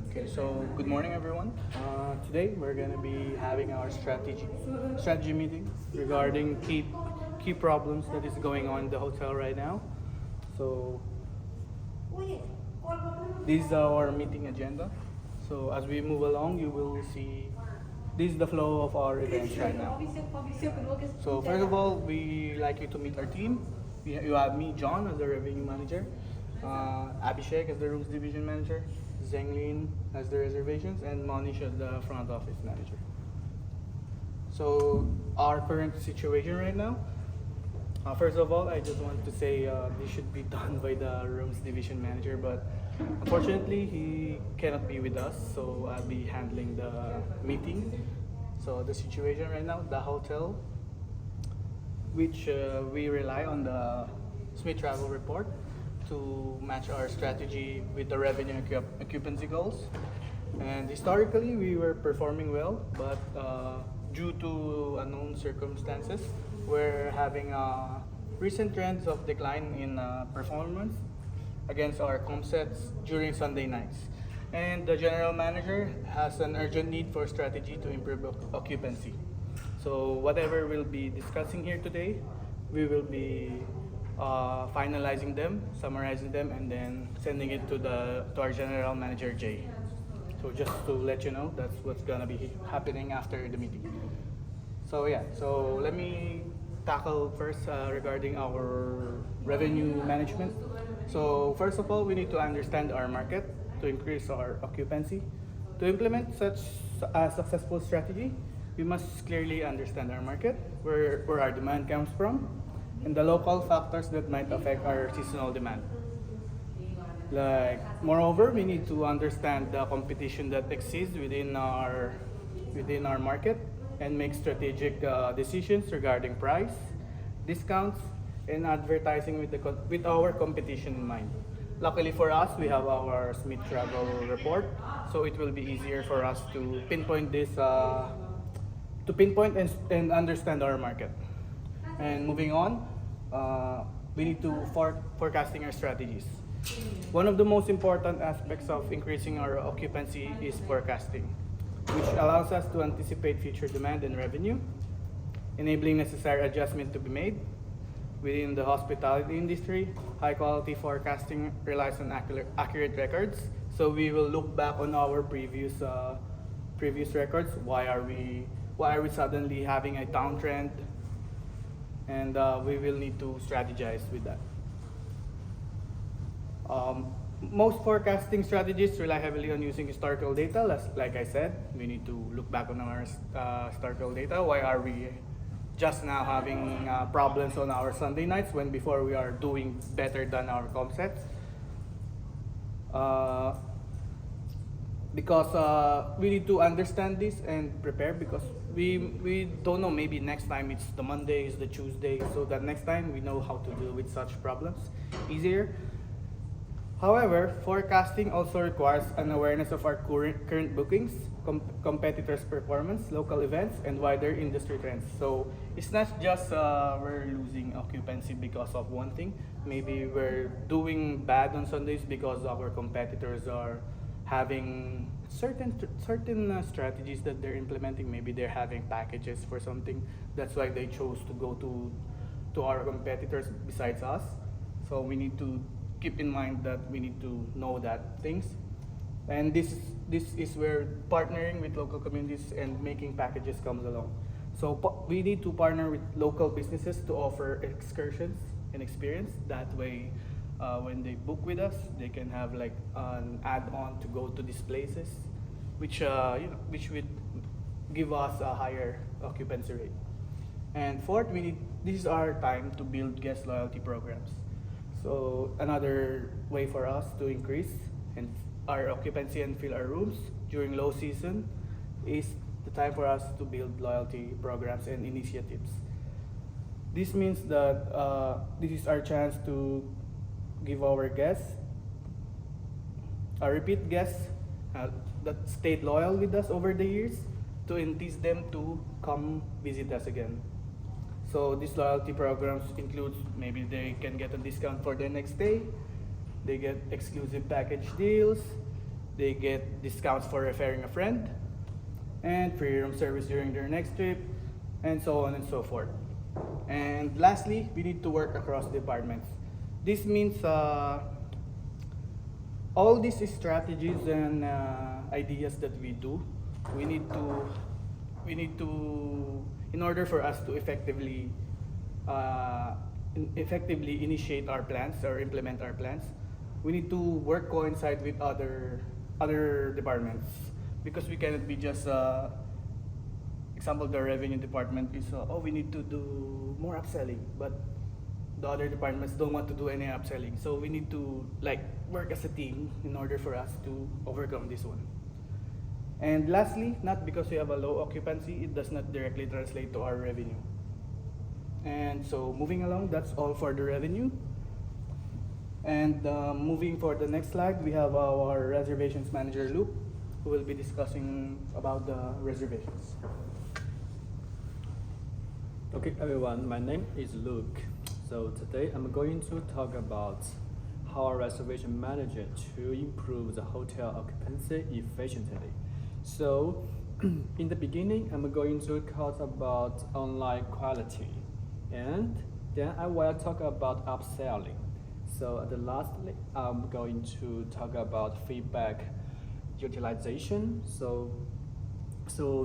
Okay, so good morning, everyone. Today we're gonna be having our strategy meeting regarding key problems that is going on in the hotel right now. So this is our meeting agenda. So as we move along, you will see this is the flow of our events right now. So first of all, we like you to meet our team. You have me, John, as the revenue manager, Abhishek as the rooms division manager, Zenglin as the reservations, and Monish as the front office manager. So our current situation right now. First of all, I just want to say this should be done by the rooms division manager, but unfortunately he cannot be with us, so I'll be handling the meeting. So the situation right now, the hotel, which we rely on the Smith Travel report to match our strategy with the revenue occupancy goals. And historically, we were performing well, but due to unknown circumstances, we're having recent trends of decline in performance against our comp sets during Sunday nights. And the general manager has an urgent need for strategy to improve occupancy. So whatever we'll be discussing here today, we will be finalizing them, summarizing them, and then sending it to our general manager Jay. So just to let you know, that's what's gonna be happening after the meeting. So yeah, so let me tackle first regarding our revenue management. So first of all, we need to understand our market to increase our occupancy. To implement such a successful strategy, we must clearly understand our market, where our demand comes from, and the local factors that might affect our seasonal demand. Like, moreover, we need to understand the competition that exists within our market and make strategic decisions regarding price, discounts, and advertising with our competition in mind. Luckily for us, we have our Smith Travel report, so it will be easier for us to pinpoint and understand our market. And moving on, we need to forecasting our strategies. One of the most important aspects of increasing our occupancy is forecasting, which allows us to anticipate future demand and revenue, enabling necessary adjustment to be made. Within the hospitality industry, high quality forecasting relies on accurate records. So we will look back on our previous records. Why are we suddenly having a downtrend? And we will need to strategize with that. Most forecasting strategies rely heavily on using historical data. Like I said, we need to look back on our historical data. Why are we just now having problems on our Sunday nights when before we are doing better than our comp sets? Because we need to understand this and prepare, because we don't know, maybe next time it's the Monday, it's the Tuesday, so that next time we know how to deal with such problems easier. However, forecasting also requires an awareness of our current bookings, competitors' performance, local events, and wider industry trends. So it's not just we're losing occupancy because of one thing. Maybe we're doing bad on Sundays because our competitors are having certain strategies that they're implementing. Maybe they're having packages for something. That's why they chose to go to our competitors besides us. So we need to keep in mind that we need to know that things, and this is where partnering with local communities and making packages comes along. So we need to partner with local businesses to offer excursions and experience. That way, when they book with us, they can have like an add-on to go to these places, which which would give us a higher occupancy rate. And fourth, this is our time to build guest loyalty programs. So another way for us to increase and our occupancy and fill our rooms during low season is the time for us to build loyalty programs and initiatives. This means that this is our chance to give our guests, our repeat guests that stayed loyal with us over the years, to entice them to come visit us again. So these loyalty programs includes, maybe they can get a discount for their next stay, they get exclusive package deals, They get discounts for referring a friend, and free room service during their next trip, and so on and so forth. And lastly, we need to work across departments. This means all these strategies and ideas that we do, we need to, in order for us to effectively initiate our plans or implement our plans, we need to work coincide with other departments, because we cannot be just example, the revenue department is oh, we need to do more upselling, but the other departments don't want to do any upselling, so we need to like work as a team in order for us to overcome this one. And lastly, not because we have a low occupancy, it does not directly translate to our revenue. And so moving along, that's all for the revenue. And moving for the next slide, we have our reservations manager, Luke, who will be discussing about the reservations. Okay, everyone, my name is Luke. So today I'm going to talk about how a reservation manager to improve the hotel occupancy efficiently. So in the beginning, I'm going to talk about online quality, and then I will talk about upselling. So lastly, I'm going to talk about feedback utilization. So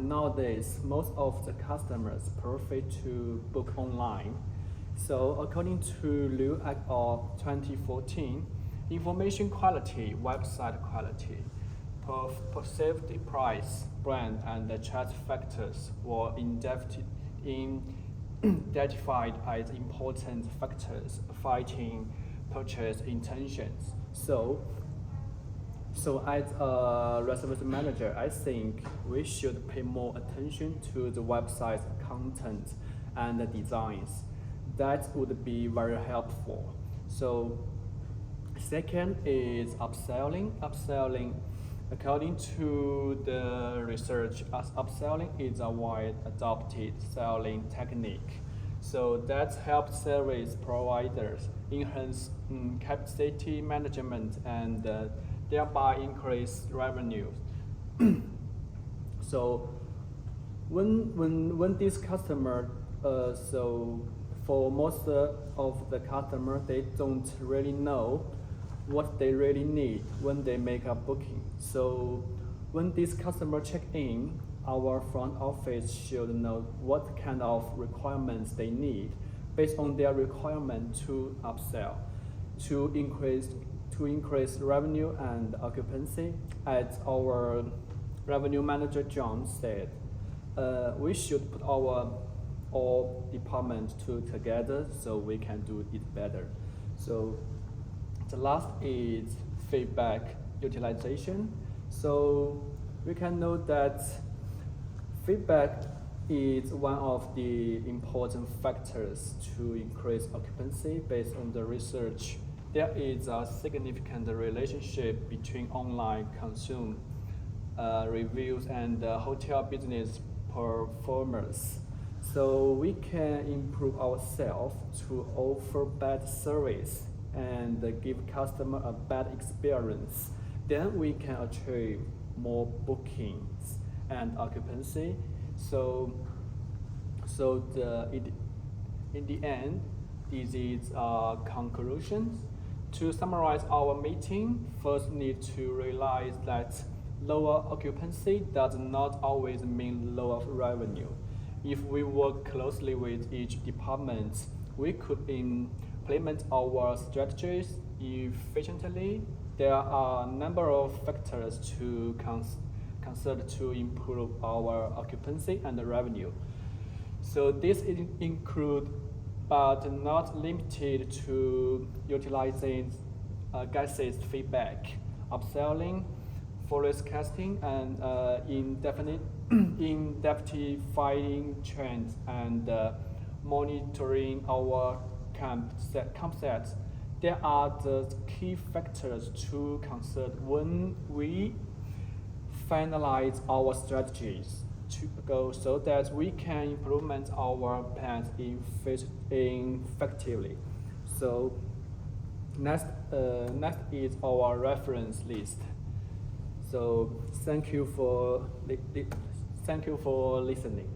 nowadays, most of the customers prefer to book online. So according to Liu et al. 2014, information quality, website quality, perceived price, brand, and the chat factors were identified as important factors affecting purchase intentions. So as a reservation manager, I think we should pay more attention to the website's content and the designs. That would be very helpful. So second is upselling. Upselling, according to the research, upselling is a wide adopted selling technique. So that helps service providers enhance capacity management and thereby increase revenues. So when this customer, so for most of the customer, they don't really know what they really need when they make a booking. So when this customer check in, our front office should know what kind of requirements they need based on their requirement to upsell, to increase revenue and occupancy. As our revenue manager John said, we should put our all departments together so we can do it better. So the last is feedback utilization. So we can note that feedback is one of the important factors to increase occupancy based on the research. There is a significant relationship between online consume reviews and hotel business performance. So we can improve ourselves to offer bad service and give customer a bad experience. Then we can achieve more bookings and occupancy. In the end, this is conclusions. To summarize our meeting, first need to realize that lower occupancy does not always mean lower revenue. If we work closely with each department, we could implement our strategies efficiently. There are a number of factors to consider to improve our occupancy and revenue. So this include, but not limited to, utilizing guests' feedback, upselling, forecasting, and identifying trends and monitoring our concepts. There are the key factors to consider when we finalize our strategies to go so that we can implement our plans effectively. So next is our reference list. So thank you for listening.